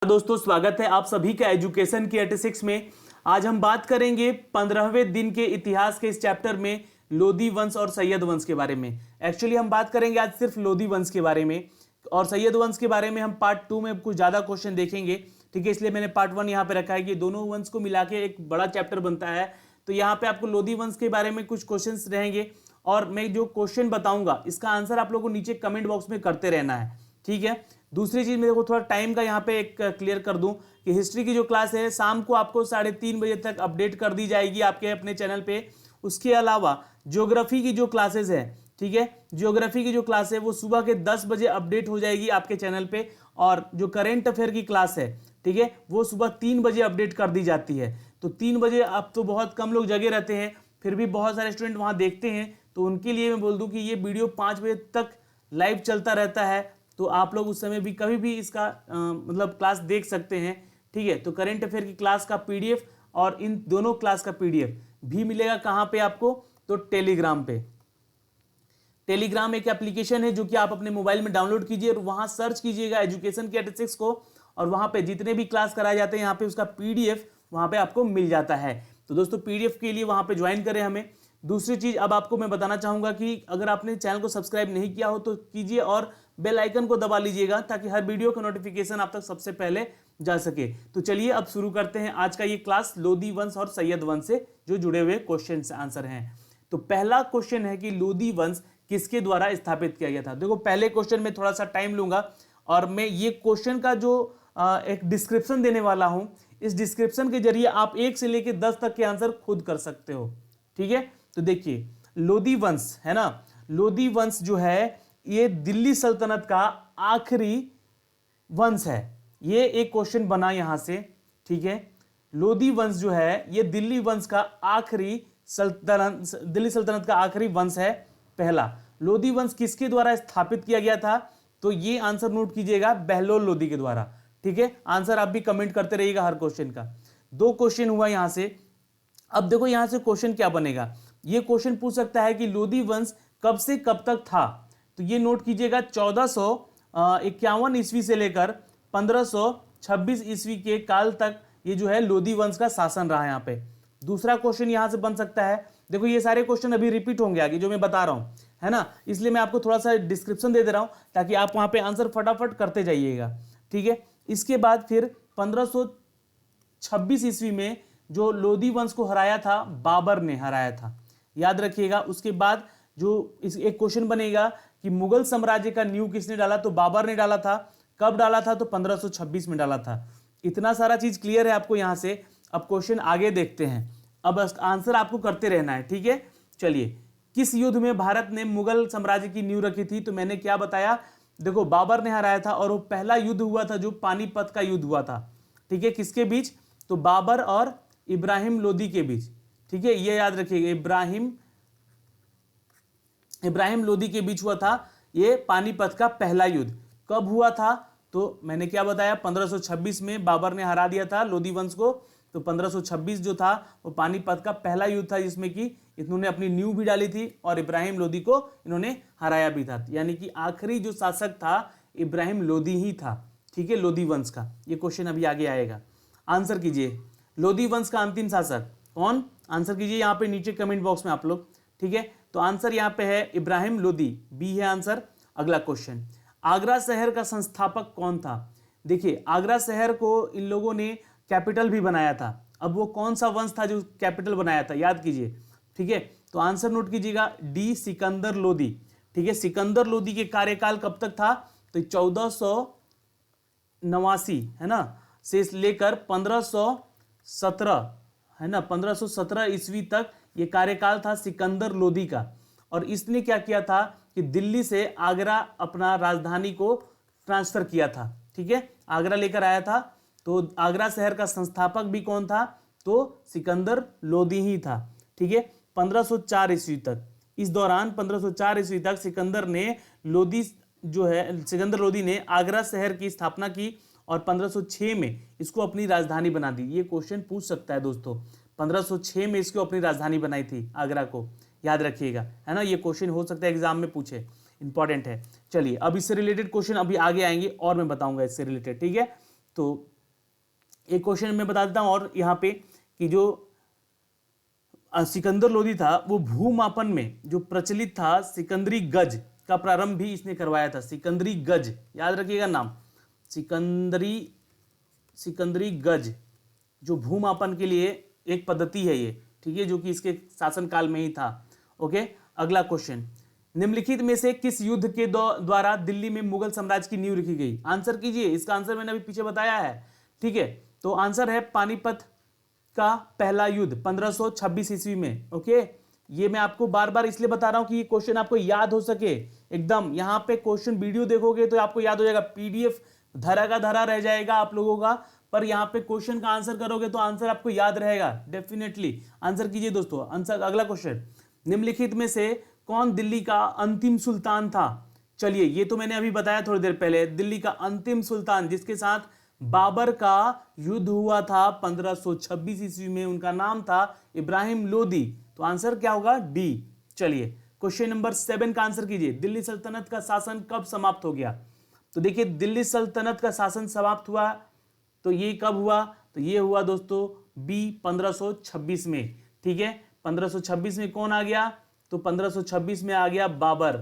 दोस्तों, स्वागत है आप सभी का एजुकेशन की 86 में। आज हम बात करेंगे 15वें दिन के इतिहास के इस चैप्टर में लोदी वंश और सैयद वंश के बारे में। एक्चुअली हम बात करेंगे आज सिर्फ लोदी वंश के बारे में, और सैयद वंश के बारे में हम पार्ट 2 में कुछ ज़्यादा क्वेश्चन देखेंगे। ठीक है, इसलिए मैंने पार्ट 1 यहाँ पे रखा है कि दोनों वंश को मिला के एक बड़ा चैप्टर बनता है। तो यहाँ पे आपको लोदी वंश के बारे में कुछ क्वेश्चन रहेंगे, और मैं जो क्वेश्चन बताऊंगा इसका आंसर आप लोगों को नीचे कमेंट बॉक्स में करते रहना है। ठीक है, दूसरी चीज मेरे को थोड़ा टाइम का यहाँ पे एक क्लियर कर दूं कि हिस्ट्री की जो क्लास है शाम को आपको 3:30 बजे तक अपडेट कर दी जाएगी आपके अपने चैनल पे। उसके अलावा ज्योग्राफी की जो क्लासेस है, ठीक है, ज्योग्राफी की जो क्लास है वो सुबह के 10 बजे अपडेट हो जाएगी आपके चैनल पे। और जो करेंट अफेयर की क्लास है, ठीक है, वो सुबह 3 बजे अपडेट कर दी जाती है। तो 3 बजे अब तो बहुत कम लोग जगे रहते हैं, फिर भी बहुत सारे स्टूडेंट वहाँ देखते हैं, तो उनके लिए मैं बोल दूँ कि ये वीडियो 5 बजे तक लाइव चलता रहता है, तो आप लोग उस समय भी कभी भी इसका मतलब क्लास देख सकते हैं। ठीक है, तो करेंट अफेयर की क्लास का पीडीएफ और इन दोनों क्लास का पीडीएफ भी मिलेगा कहाँ पे आपको, तो टेलीग्राम पे। टेलीग्राम एक एप्लीकेशन है जो कि आप अपने मोबाइल में डाउनलोड कीजिए और वहां सर्च कीजिएगा एजुकेशन की 86 को, और वहां पे जितने भी क्लास कराए जाते हैं यहाँ पे उसका पीडीएफ वहां पे आपको मिल जाता है। तो दोस्तों पीडीएफ के लिए वहां पे ज्वाइन करें हमें। दूसरी चीज अब आपको मैं बताना चाहूंगा कि अगर आपने चैनल को सब्सक्राइब नहीं किया हो तो कीजिए और बेल आइकन को दबा लीजिएगा ताकि हर वीडियो का नोटिफिकेशन आप तक सबसे पहले जा सके। तो चलिए अब शुरू करते हैं आज का ये क्लास लोदी वंश और सैयद वंश से जो जुड़े हुए क्वेश्चन आंसर हैं। तो पहला क्वेश्चन है कि लोदी वंश किसके द्वारा स्थापित किया गया था। देखो पहले क्वेश्चन में थोड़ा सा टाइम लूंगा और मैं ये क्वेश्चन का जो एक डिस्क्रिप्शन देने वाला हूं, इस डिस्क्रिप्शन के जरिए आप 1 से लेकर 10 तक के आंसर खुद कर सकते हो। ठीक है, तो देखिए लोदी वंश है ना, लोदी वंश जो है ये दिल्ली सल्तनत का आखिरी वंश है। ये एक क्वेश्चन बना यहां से। ठीक है, लोदी वंश जो है ये दिल्ली वंश का आखिरी सल्तनत, दिल्ली सल्तनत का आखिरी वंश है पहला। लोदी वंश किसके द्वारा स्थापित किया गया था, तो ये आंसर नोट कीजिएगा, बहलोल लोदी के द्वारा। ठीक है, आंसर आप भी कमेंट करते रहिएगा हर क्वेश्चन का। 2 क्वेश्चन हुआ यहां से। अब देखो यहां से क्वेश्चन क्या बनेगा, ये क्वेश्चन पूछ सकता है कि लोदी वंश कब से कब तक था। तो ये नोट कीजिएगा 1451 ईस्वी से लेकर 1526 ईस्वी के काल तक ये जो है लोदी वंश का शासन रहा यहाँ पे। दूसरा क्वेश्चन यहां से बन सकता है, देखो ये सारे क्वेश्चन अभी रिपीट होंगे आगे जो मैं बता रहा हूं, है ना, इसलिए मैं आपको थोड़ा सा डिस्क्रिप्शन दे रहा हूं ताकि आप वहां पे आंसर फटाफट करते जाइएगा। ठीक है, इसके बाद फिर 1526 ईस्वी में जो लोदी वंश को हराया था बाबर ने हराया था, याद रखिएगा। उसके बाद जो एक क्वेश्चन बनेगा कि मुगल साम्राज्य का नींव किसने डाला, तो बाबर ने डाला था। कब डाला था, तो 1526 में डाला था। इतना सारा चीज क्लियर है आपको यहां से। अब क्वेश्चन आगे देखते हैं, अब आंसर आपको करते रहना है। ठीक है, चलिए, किस युद्ध में भारत ने मुगल साम्राज्य की नींव रखी थी, तो मैंने क्या बताया, देखो बाबर ने हराया था और वो पहला युद्ध हुआ था जो पानीपत का युद्ध हुआ था। ठीक है, किसके बीच, तो बाबर और इब्राहिम लोदी के बीच। ठीक है, ये याद रखिएगा, इब्राहिम लोदी के बीच हुआ था ये पानीपत का पहला युद्ध। कब हुआ था, तो मैंने क्या बताया, 1526 में बाबर ने हरा दिया था लोदी वंश को। तो 1526 जो था वो पानीपत का पहला युद्ध था जिसमें कि इन्होंने अपनी नींव भी डाली थी और इब्राहिम लोदी को इन्होंने हराया भी था। यानी कि आखिरी जो शासक था इब्राहिम लोदी ही था। ठीक है, लोदी वंश का ये क्वेश्चन अभी आगे आएगा। आंसर कीजिए, लोदी वंश का अंतिम शासक कौन, आंसर कीजिए यहाँ पे नीचे कमेंट बॉक्स में आप लोग। ठीक है, तो आंसर यहाँ पे है इब्राहिम लोदी, बी है आंसर। अगला क्वेश्चन, आगरा शहर का संस्थापक कौन था। देखिए आगरा शहर को इन लोगों ने कैपिटल भी बनाया था। अब वो कौन सा वंश था जो कैपिटल बनाया था, याद कीजिए। ठीक है, तो आंसर नोट कीजिएगा, डी सिकंदर लोदी। ठीक है, सिकंदर लोदी के कार्यकाल कब तक था, तो 1489 है ना से लेकर 1517 है ना, 1517 ईस्वी तक ये कार्यकाल था सिकंदर लोदी का। और इसने क्या किया था कि दिल्ली से आगरा अपना राजधानी को ट्रांसफर किया था। ठीक है, आगरा लेकर आया था। तो आगरा शहर का संस्थापक भी कौन था, तो सिकंदर लोदी ही था। ठीक है, 1504 ईस्वी तक, इस दौरान 1504 ईस्वी तक सिकंदर लोदी ने आगरा शहर की स्थापना की और 1506 में इसको अपनी राजधानी बना दी। ये क्वेश्चन पूछ सकता है दोस्तों, 1506 में इसको अपनी राजधानी बनाई थी आगरा को, याद रखिएगा, है ना। ये क्वेश्चन हो सकता है एग्जाम में पूछे, इंपॉर्टेंट है। चलिए अब इससे रिलेटेड क्वेश्चन अभी आगे आएंगे और मैं बताऊंगा इससे रिलेटेड। ठीक है, तो एक क्वेश्चन मैं बता देता हूं और यहाँ पे कि जो सिकंदर लोदी था वो भूमापन में जो प्रचलित था सिकंदरी गज का प्रारंभ भी इसने करवाया था। सिकंदरी गज, याद रखिएगा नाम, सिकंदरी गज जो भूमापन के लिए एक पद्धति है ये, ठीक है, जो कि इसके शासनकाल में ही था। ओके, अगला क्वेश्चन, निम्नलिखित में से किस युद्ध के द्वारा दिल्ली में मुगल साम्राज्य की नींव रखी गई? आंसर कीजिए, इसका आंसर मैंने अभी पीछे बताया है, ठीक है। तो आंसर है पानीपत का पहला युद्ध 1526 ईस्वी में। ओके, ये मैं आपको बार बार इसलिए बता रहा हूं कि ये क्वेश्चन आपको याद हो सके एकदम। यहां पे क्वेश्चन वीडियो देखोगे तो आपको याद हो जाएगा, पीडीएफ धरा का धरा रह जाएगा आप लोगों का, पर यहां पे क्वेश्चन का आंसर करोगे तो आंसर आपको याद रहेगा डेफिनेटली। आंसर कीजिए दोस्तों। आंसर, अगला क्वेश्चन, निम्नलिखित में से कौन दिल्ली का अंतिम सुल्तान था? चलिए, ये तो मैंने अभी बताया थोड़ी देर पहले, दिल्ली का अंतिम सुल्तान जिसके साथ बाबर का युद्ध हुआ था 1526 ईस्वी में, उनका नाम था इब्राहिम लोदी। तो आंसर क्या होगा? डी। चलिए, क्वेश्चन नंबर 7 का आंसर कीजिए, दिल्ली सल्तनत का शासन कब समाप्त हो गया? तो देखिए, दिल्ली सल्तनत का शासन समाप्त हुआ तो ये कब हुआ? तो ये हुआ दोस्तों बी 1526 में, ठीक है। 1526 में कौन आ गया? तो 1526 में आ गया बाबर,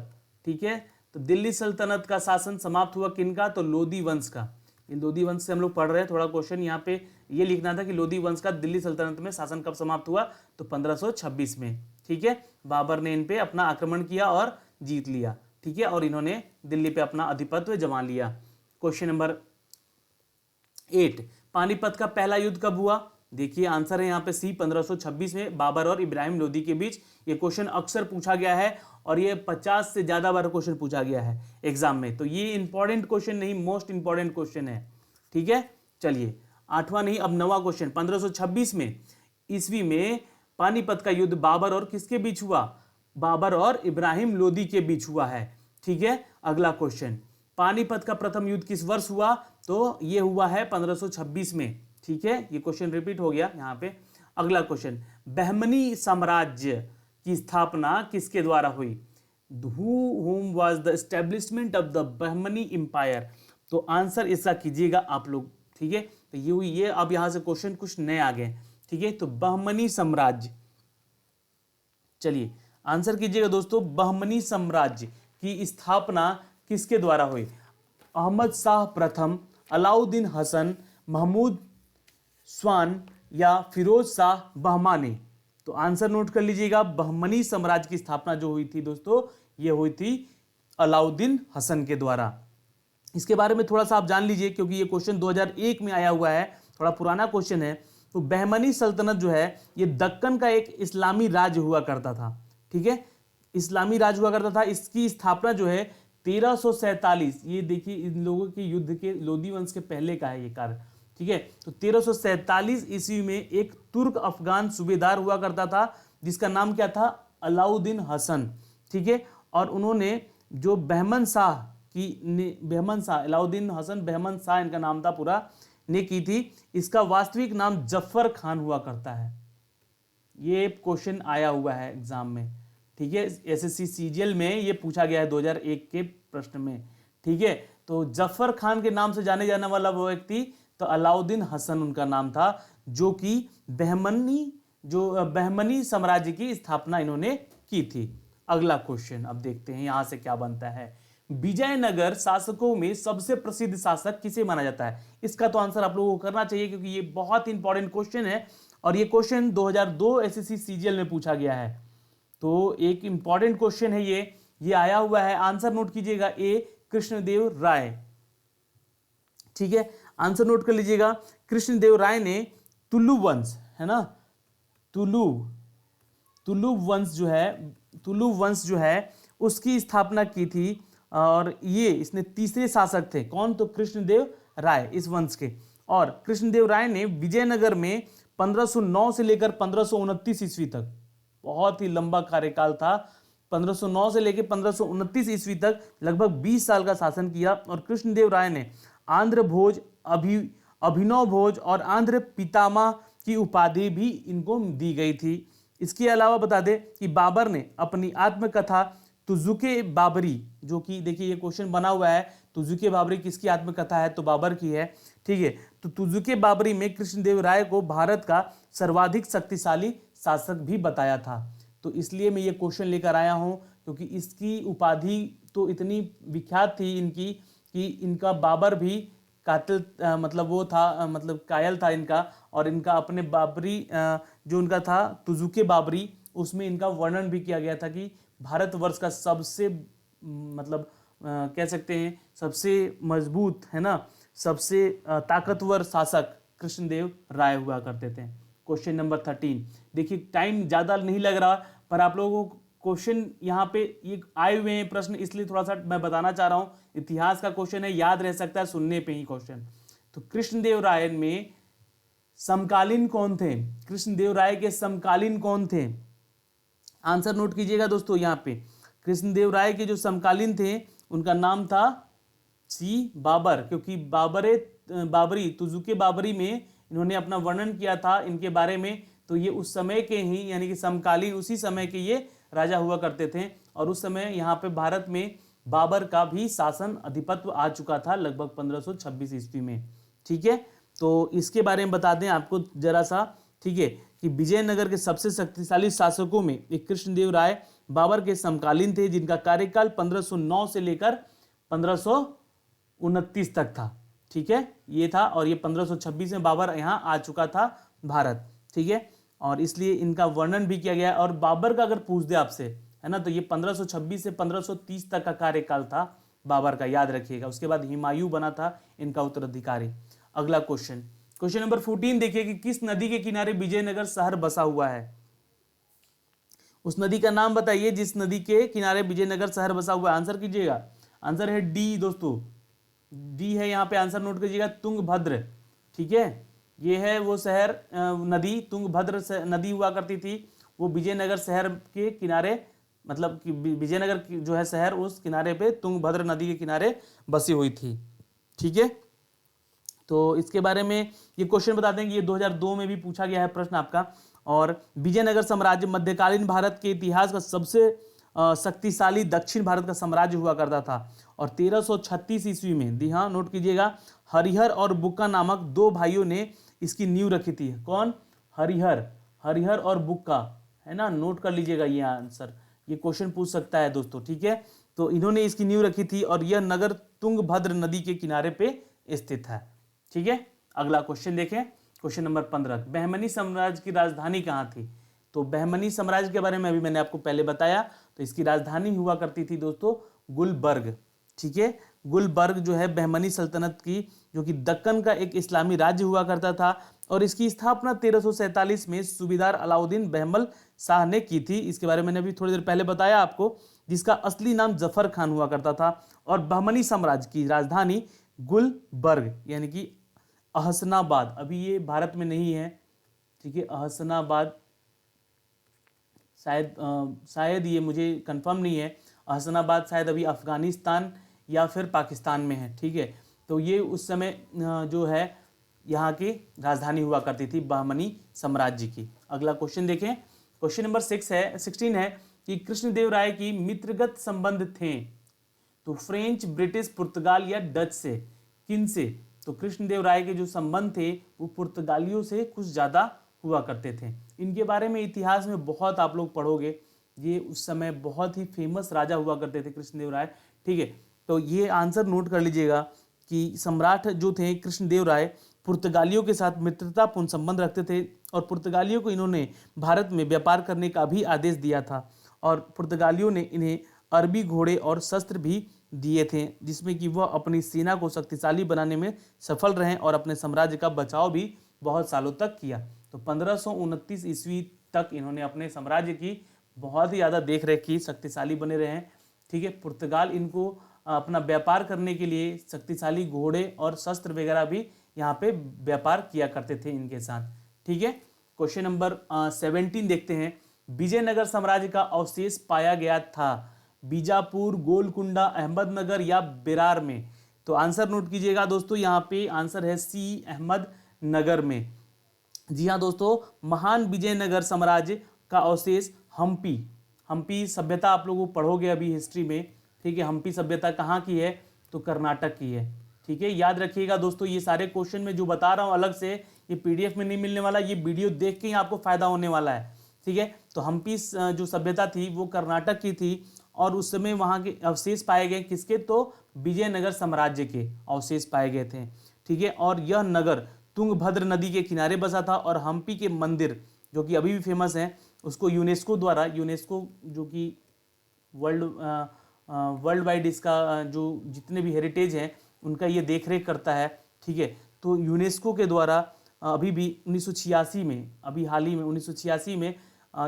ठीक है। तो दिल्ली सल्तनत का शासन समाप्त हुआ किनका? तो लोदी वंश का। इन लोदी वंश से हम लोग पढ़ रहे हैं, थोड़ा क्वेश्चन यहाँ पे ये लिखना था कि लोदी वंश का दिल्ली सल्तनत में शासन कब समाप्त हुआ? तो 1526 में, ठीक है। बाबर ने इन पे अपना आक्रमण किया और जीत लिया, ठीक है, और इन्होंने दिल्ली पे अपना आधिपत्य जमा लिया। क्वेश्चन नंबर 8, पानीपत का पहला युद्ध कब हुआ? देखिए, आंसर है यहाँ पे सी 1526 में बाबर और इब्राहिम लोदी के बीच। ये क्वेश्चन अक्सर पूछा गया है और ये 50 से ज्यादा बार क्वेश्चन पूछा गया है एग्जाम में, तो ये इंपॉर्टेंट क्वेश्चन नहीं, मोस्ट इंपॉर्टेंट क्वेश्चन है, ठीक है। चलिए, 8वां नहीं, अब 9वां क्वेश्चन, 1526 में ईस्वी में पानीपत का युद्ध बाबर और किसके बीच हुआ? बाबर और इब्राहिम लोदी के बीच हुआ है, ठीक है। अगला क्वेश्चन, पानीपत का प्रथम युद्ध किस वर्ष हुआ? तो ये हुआ है 1526 में, ठीक है। ये क्वेश्चन रिपीट हो गया यहाँ पे। अगला क्वेश्चन, बहमनी साम्राज्य की स्थापना किसके द्वारा हुई? whom was the establishment of the Bahmani empire? तो आंसर इसका कीजिएगा आप लोग, ठीक है। तो ये हुई, ये अब यहां से क्वेश्चन कुछ नए आ गए, ठीक है। तो बहमनी साम्राज्य, चलिए आंसर कीजिएगा दोस्तों, बहमनी साम्राज्य की स्थापना किसके द्वारा हुई? अहमद शाह प्रथम, अलाउद्दीन हसन, महमूद स्वान या फिरोज शाह बहमानी? तो आंसर नोट कर लीजिएगा, बहमनी साम्राज्य की स्थापना जो हुई थी दोस्तों, ये हुई थी अलाउद्दीन हसन के द्वारा। इसके बारे में थोड़ा सा आप जान लीजिए क्योंकि ये क्वेश्चन 2001 में आया हुआ है, थोड़ा पुराना क्वेश्चन है। तो बहमनी सल्तनत जो है ये दक्कन का एक इस्लामी राज्य हुआ करता था, ठीक है, इस्लामी राज्य हुआ करता था। इसकी स्थापना जो है 1347, ये देखिए इन लोगों के युद्ध के लोदी वंश के पहले का है ये कार्य, ठीक है। तो 1347 ईस्वी में एक तुर्क अफगान सूबेदार हुआ करता था जिसका नाम क्या था? अलाउद्दीन हसन, ठीक है। और उन्होंने जो बहमन शाह की, बहमन शाह, अलाउद्दीन हसन बहमन शाह इनका नाम था पूरा, ने की थी। इसका वास्तविक नाम जफर खान हुआ करता है। ये क्वेश्चन आया हुआ है एग्जाम में, ठीक है। एसएससी सीजीएल में ये पूछा गया है 2001 के प्रश्न में, ठीक है। तो जफर खान के नाम से जाने जाने वाला वो व्यक्ति तो अलाउद्दीन हसन उनका नाम था, जो कि बहमनी साम्राज्य की स्थापना इन्होंने की थी। अगला क्वेश्चन अब देखते हैं यहां से क्या बनता है। विजयनगर शासकों में सबसे प्रसिद्ध शासक किसे माना जाता है? इसका तो आंसर आप लोगों को करना चाहिए क्योंकि ये बहुत इंपॉर्टेंट क्वेश्चन है और ये क्वेश्चन 2002 एसएससी सीजीएल में पूछा गया है। तो एक इंपॉर्टेंट क्वेश्चन है ये आया हुआ है। आंसर नोट कीजिएगा, ए कृष्णदेव राय, ठीक है। आंसर नोट कर लीजिएगा, कृष्णदेव राय ने तुलु वंश, है ना, तुलु वंश जो है उसकी स्थापना की थी और ये इसने तीसरे शासक थे। कौन? तो कृष्णदेव राय इस वंश के। और कृष्णदेव राय ने विजयनगर में 1509 से लेकर 1529 ईस्वी तक, बहुत ही लंबा कार्यकाल था, 1509 से लेकर 1529 ईस्वी तक लगभग 20 साल का शासन किया। और कृष्णदेव राय ने आंध्र भोज, अभिनव भोज और आंध्र पितामह की उपाधि भी इनको दी गई थी। इसके अलावा बता दें कि बाबर ने अपनी आत्मकथा तुजुके बाबरी, जो कि देखिए ये क्वेश्चन बना हुआ है, तुजुके बाबरी किसकी आत्मकथा है? तो बाबर की है, ठीक है। तो तुजुके बाबरी में कृष्णदेव राय को भारत का सर्वाधिक शक्तिशाली शासक भी बताया था। तो इसलिए मैं ये क्वेश्चन लेकर आया हूं, क्योंकि इसकी उपाधि तो इतनी विख्यात थी इनकी कि इनका बाबर भी कातिल मतलब वो था, मतलब कायल था इनका, और इनका अपने बाबरी जो उनका था तुजुके बाबरी, उसमें इनका वर्णन भी किया गया था कि भारतवर्ष का सबसे मतलब कह सकते हैं सबसे मजबूत है ना, सबसे ताकतवर शासक कृष्णदेव राय हुआ करते थे। क्वेश्चन नंबर 13 देखिए, टाइम ज़्यादा नहीं लग रहा, पर आप लोगों को क्वेश्चन यहाँ पे ये आए हुए हैं प्रश्न, इसलिए थोड़ा सा मैं बताना चाह रहा हूँ। इतिहास का क्वेश्चन है, याद रह सकता है सुनने पे ही क्वेश्चन। तो कृष्णदेव राय में समकालीन कौन थे? कृष्णदेव राय के समकालीन कौन थे? आंसर नोट कीजिएगा दोस्तों यहाँ पे। कृष्णदेव राय के जो समकालीन थे उनका नाम था सी बाबर, क्योंकि बाबरी तुजुके बाबरी में इन्होंने अपना वर्णन किया था इनके बारे में। तो ये उस समय के ही, यानी कि समकालीन उसी समय के ये राजा हुआ करते थे, और उस समय यहाँ पे भारत में बाबर का भी शासन अधिपत्य आ चुका था लगभग 1526 ईस्वी में। ठीक है, तो इसके बारे में बता दें आपको जरा सा, ठीक है, कि विजयनगर के सबसे शक्तिशाली शासकों में एक कृष्णदेव राय बाबर के समकालीन थे, जिनका कार्यकाल 1509 से लेकर 1529 तक था। ठीक है, ये था, और ये 1526 में बाबर यहाँ आ चुका था भारत। ठीक है, और इसलिए इनका वर्णन भी किया गया। और बाबर का अगर पूछ दे आपसे, है ना, तो ये 1526 से 1530 तक का कार्यकाल था बाबर का, याद रखिएगा। उसके बाद हुमायूं बना था इनका उत्तराधिकारी। अगला क्वेश्चन, क्वेश्चन नंबर 14 देखिए कि किस नदी के किनारे विजयनगर शहर बसा हुआ है? उस नदी का नाम बताइए जिस नदी के किनारे विजयनगर शहर बसा हुआ है। आंसर कीजिएगा। आंसर है डी दोस्तों, डी है यहाँ पे, आंसर नोट कीजिएगा, तुंगभद्र। ठीक है, ये है वो शहर, नदी तुंगभद्र नदी हुआ करती थी, वो विजयनगर शहर के किनारे, मतलब कि विजयनगर जो है शहर, उस किनारे पे तुंगभद्र नदी के किनारे बसी हुई थी। ठीक है, तो इसके बारे में ये क्वेश्चन बता दें कि ये 2002 में भी पूछा गया है प्रश्न आपका। और विजयनगर साम्राज्य मध्यकालीन भारत के इतिहास का सबसे शक्तिशाली दक्षिण भारत का साम्राज्य हुआ करता था। और 1336 ईस्वी में, दी हाँ नोट कीजिएगा, हरिहर और बुक्का नामक दो भाइयों ने इसकी नींव रखी थी। कौन? हरिहर और बुक्का, है ना, नोट कर लीजिएगा ये आंसर, ये क्वेश्चन पूछ सकता है दोस्तों। ठीक है, तो इन्होंने इसकी नींव रखी थी, और यह नगर तुंगभद्र नदी के किनारे पे स्थित है। ठीक है, अगला क्वेश्चन देखें, क्वेश्चन नंबर 15, बहमनी साम्राज्य की राजधानी कहाँ थी? तो बहमनी साम्राज्य के बारे में अभी मैंने आपको पहले बताया, तो इसकी राजधानी हुआ करती थी दोस्तों गुलबर्ग। ठीक है, गुलबर्ग जो है बहमनी सल्तनत की, जो कि दक्कन का एक इस्लामी राज्य हुआ करता था, और इसकी स्थापना 1347 में सूबेदार अलाउद्दीन बहमल शाह ने की थी। इसके बारे में मैंने अभी थोड़ी देर पहले बताया आपको, जिसका असली नाम जफर खान हुआ करता था। और बहमनी साम्राज्य की राजधानी गुलबर्ग यानी कि अहसनाबाद, अभी ये भारत में नहीं है। ठीक है, अहसनाबाद शायद ये मुझे कंफर्म नहीं है, अहसनाबाद शायद अभी अफगानिस्तान या फिर पाकिस्तान में है। ठीक है, तो ये उस समय जो है यहाँ की राजधानी हुआ करती थी बहमनी साम्राज्य की। अगला क्वेश्चन देखें, क्वेश्चन नंबर 16 है कि कृष्णदेव राय की मित्रगत संबंध थे तो फ्रेंच, ब्रिटिश, पुर्तगाल या डच से, किन से? तो कृष्णदेव राय के जो संबंध थे वो पुर्तगालियों से कुछ ज़्यादा हुआ करते थे। इनके बारे में इतिहास में बहुत आप लोग पढ़ोगे, ये उस समय बहुत ही फेमस राजा हुआ करते थे कृष्णदेव राय। ठीक है, तो ये आंसर नोट कर लीजिएगा कि सम्राट जो थे कृष्णदेव राय पुर्तगालियों के साथ मित्रतापूर्ण संबंध रखते थे, और पुर्तगालियों को इन्होंने भारत में व्यापार करने का भी आदेश दिया था, और पुर्तगालियों ने इन्हें अरबी घोड़े और शस्त्र भी दिए थे, जिसमें कि वह अपनी सेना को शक्तिशाली बनाने में सफल रहे और अपने साम्राज्य का बचाव भी बहुत सालों तक किया। तो 1529 ईस्वी तक इन्होंने अपने साम्राज्य की बहुत ही ज़्यादा देख रेख की, शक्तिशाली बने रहे हैं। ठीक है, पुर्तगाल इनको अपना व्यापार करने के लिए शक्तिशाली घोड़े और शस्त्र वगैरह भी यहाँ पे व्यापार किया करते थे इनके साथ। ठीक है, क्वेश्चन नंबर 17 देखते हैं, विजयनगर साम्राज्य का अवशेष पाया गया था बीजापुर, गोलकुंडा, अहमदनगर या बेरार में? तो आंसर नोट कीजिएगा दोस्तों, यहाँ पे आंसर है सी, अहमदनगर में। जी हाँ दोस्तों, महान विजयनगर साम्राज्य का अवशेष हम्पी सभ्यता आप लोगों को पढ़ोगे अभी हिस्ट्री में। ठीक है, हम्पी सभ्यता कहाँ की है? तो कर्नाटक की है। ठीक है, याद रखिएगा दोस्तों, ये सारे क्वेश्चन में जो बता रहा हूँ अलग से, ये पीडीएफ में नहीं मिलने वाला, ये वीडियो देख के ही आपको फायदा होने वाला है। ठीक है, तो हम्पी जो सभ्यता थी वो कर्नाटक की थी और उस समय वहाँ के अवशेष पाए गए किसके, तो विजयनगर साम्राज्य के अवशेष पाए गए थे। ठीक है, और यह नगर तुंगभद्र नदी के किनारे बसा था और हम्पी के मंदिर जो कि अभी भी फेमस है, उसको यूनेस्को द्वारा, यूनेस्को जो कि वर्ल्ड वाइड इसका जो जितने भी हेरिटेज हैं उनका ये देख रेख करता है। ठीक है, तो यूनेस्को के द्वारा अभी भी 1986 में, अभी हाल ही में 1986 में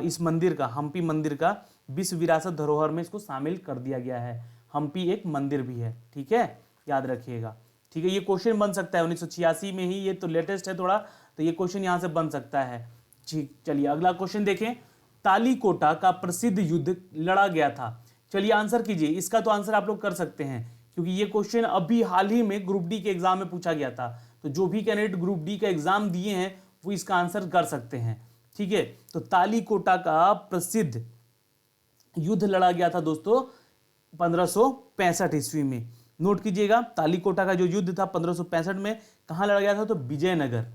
इस मंदिर का, हम्पी मंदिर का विश्व विरासत धरोहर में इसको शामिल कर दिया गया है। हम्पी एक मंदिर भी है। ठीक है, याद रखिएगा। ठीक है, ये क्वेश्चन बन सकता है 1986 में ही, ये तो लेटेस्ट है थोड़ा, तो ये क्वेश्चन यहाँ से बन सकता है। ठीक, चलिए अगला क्वेश्चन देखें। तालीकोटा का प्रसिद्ध युद्ध लड़ा गया था। चलिए आंसर कीजिए, इसका तो आंसर आप लोग कर सकते हैं क्योंकि ये क्वेश्चन अभी हाल ही में ग्रुप डी के एग्जाम में पूछा गया था, तो जो भी कैंडिडेट ग्रुप डी का एग्जाम दिए हैं वो इसका आंसर कर सकते हैं। ठीक है, तो तालीकोटा का प्रसिद्ध युद्ध लड़ा गया था दोस्तों 1565 ईस्वी में। नोट कीजिएगा, तालीकोटा का जो युद्ध था 1565 में कहाँ लड़ा गया था, तो विजयनगर,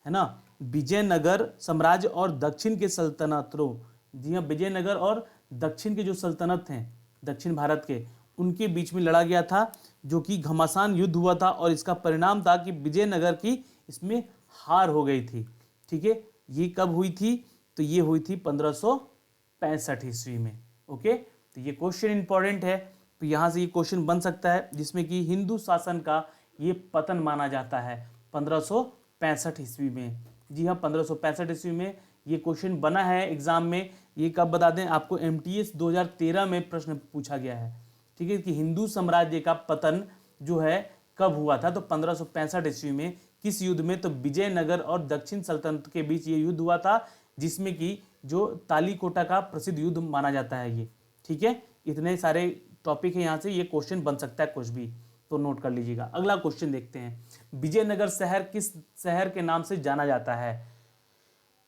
है ना, विजयनगर साम्राज्य और दक्षिण के सल्तनतों, जी हाँ, विजयनगर और दक्षिण के जो सल्तनत हैं दक्षिण भारत के, उनके बीच में लड़ा गया था, जो कि घमासान युद्ध हुआ था और इसका परिणाम था कि विजयनगर की इसमें हार हो गई थी। ठीक है, ये कब हुई थी, तो ये हुई थी 1565 ईस्वी में। ओके, तो ये क्वेश्चन इंपॉर्टेंट है, तो यहाँ से ये क्वेश्चन बन सकता है जिसमें कि हिंदू शासन का ये पतन माना जाता है 1565 ईस्वी में। जी हाँ, 1565 ईस्वी में ये क्वेश्चन बना है एग्जाम में। ये कब बता दें आपको, एमटीएस 2013 में प्रश्न पूछा गया है। ठीक है, कि हिंदू साम्राज्य का पतन जो है कब हुआ था, तो 1565 ईस्वी में। किस युद्ध में, तो विजयनगर और दक्षिण सल्तनत के बीच ये युद्ध हुआ था, जिसमें कि जो तालीकोटा का प्रसिद्ध युद्ध माना जाता है ये। ठीक है, इतने सारे टॉपिक है यहाँ से, ये क्वेश्चन बन सकता है कुछ भी, तो नोट कर लीजिएगा। अगला क्वेश्चन देखते हैं, विजयनगर शहर किस शहर के नाम से जाना जाता है,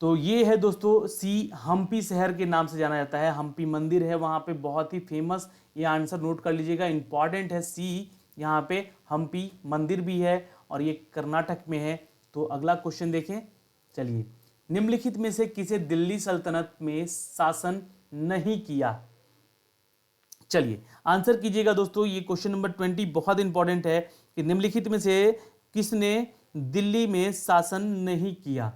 तो ये है दोस्तों सी, हम्पी शहर के नाम से जाना जाता है। हम्पी मंदिर है वहाँ पे बहुत ही फेमस, ये आंसर नोट कर लीजिएगा, इंपॉर्टेंट है सी, यहाँ पे हम्पी मंदिर भी है और ये कर्नाटक में है। तो अगला क्वेश्चन देखें, चलिए, निम्नलिखित में से किसे दिल्ली सल्तनत में शासन नहीं किया, चलिए आंसर कीजिएगा दोस्तों। ये क्वेश्चन नंबर 20 बहुत इंपॉर्टेंट है कि निम्नलिखित में से किसने दिल्ली में शासन नहीं किया,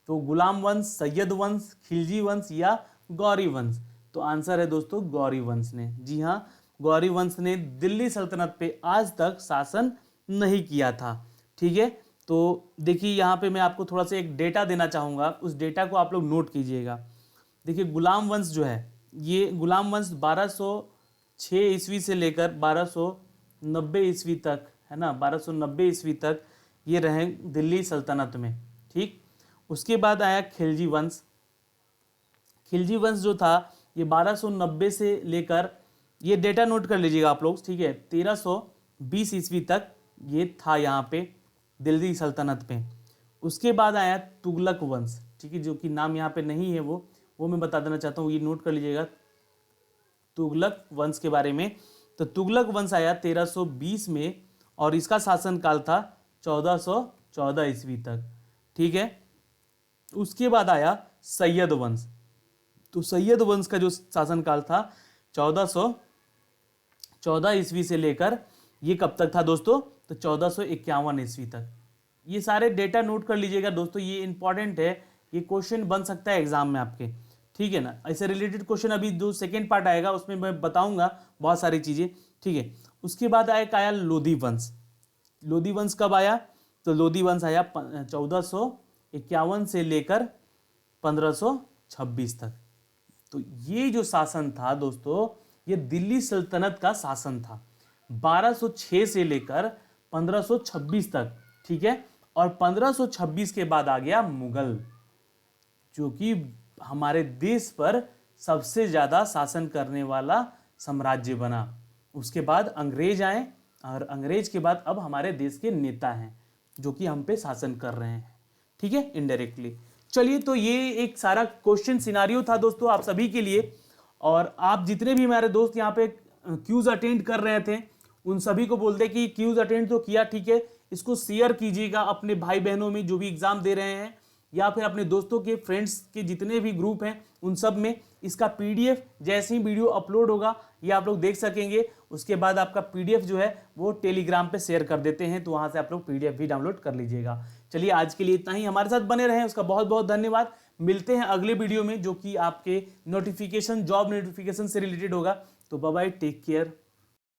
तो गुलाम वंश, सैयद वंश, खिलजी वंश या गौरी वंश, तो आंसर है दोस्तों गौरी वंश ने। जी हाँ, गौरी वंश ने दिल्ली सल्तनत पे आज तक शासन नहीं किया था। ठीक है, तो देखिए यहाँ पे मैं आपको थोड़ा सा एक डेटा देना चाहूँगा, उस डेटा को आप लोग नोट कीजिएगा। देखिए गुलाम वंश जो है, ये गुलाम वंश 1206 ईस्वी से लेकर 1290 ईस्वी तक, है ना, 1290 ईस्वी तक ये रहे दिल्ली सल्तनत में। ठीक, उसके बाद आया खिलजी वंश। खिलजी वंश जो था ये 1290 से लेकर, ये डेटा नोट कर लीजिएगा आप लोग, ठीक है, 1320 ईस्वी तक ये था यहाँ पे दिल्ली सल्तनत में। उसके बाद आया तुगलक वंश, ठीक है, जो कि नाम यहाँ पे नहीं है वो मैं बता देना चाहता हूँ, ये नोट कर लीजिएगा तुगलक वंश के बारे में। तो तुगलक वंश आया 1320 में और इसका शासनकाल था 1414 ईस्वी तक। ठीक है, उसके बाद आया सैयद वंश। तो सैयद वंश का जो शासनकाल था 1414 ईस्वी से लेकर ये कब तक था दोस्तों, तो 1451 ईस्वी तक। ये सारे डेटा नोट कर लीजिएगा दोस्तों, ये इंपॉर्टेंट है, ये क्वेश्चन बन सकता है एग्जाम में आपके। ठीक है ना, ऐसे रिलेटेड क्वेश्चन अभी जो सेकेंड पार्ट आएगा उसमें मैं बताऊंगा बहुत सारी चीजें। ठीक है, उसके बाद आया लोधी वंश। लोधी वंश कब आया, तो लोधी वंश आया 1451 से लेकर 1526 तक। तो ये जो शासन था दोस्तों, ये दिल्ली सल्तनत का शासन था 1206 से लेकर 1526 तक। ठीक है, और 1526 के बाद आ गया मुगल, जो कि हमारे देश पर सबसे ज्यादा शासन करने वाला साम्राज्य बना। उसके बाद अंग्रेज आए और अंग्रेज के बाद अब हमारे देश के नेता हैं जो कि हम पे शासन कर रहे हैं। ठीक है, इनडायरेक्टली। चलिए, तो ये एक सारा क्वेश्चन सिनारियो था दोस्तों आप सभी के लिए, और आप जितने भी हमारे दोस्त यहाँ पे क्यूज अटेंड कर रहे थे उन सभी को बोल दे कि क्यूज अटेंड तो किया, ठीक है, इसको शेयर कीजिएगा अपने भाई बहनों में जो भी एग्जाम दे रहे हैं, या फिर अपने दोस्तों के, फ्रेंड्स के जितने भी ग्रुप हैं उन सब में इसका पीडीएफ जैसे ही वीडियो अपलोड होगा ये आप लोग देख सकेंगे। उसके बाद आपका पीडीएफ जो है वो टेलीग्राम पे शेयर कर देते हैं, तो वहां से आप लोग पीडीएफ भी डाउनलोड कर लीजिएगा। चलिए आज के लिए इतना ही, हमारे साथ बने रहें उसका बहुत बहुत धन्यवाद। मिलते हैं अगले वीडियो में जो कि आपके नोटिफिकेशन, जॉब नोटिफिकेशन से रिलेटेड होगा। तो बाय बाय, टेक केयर।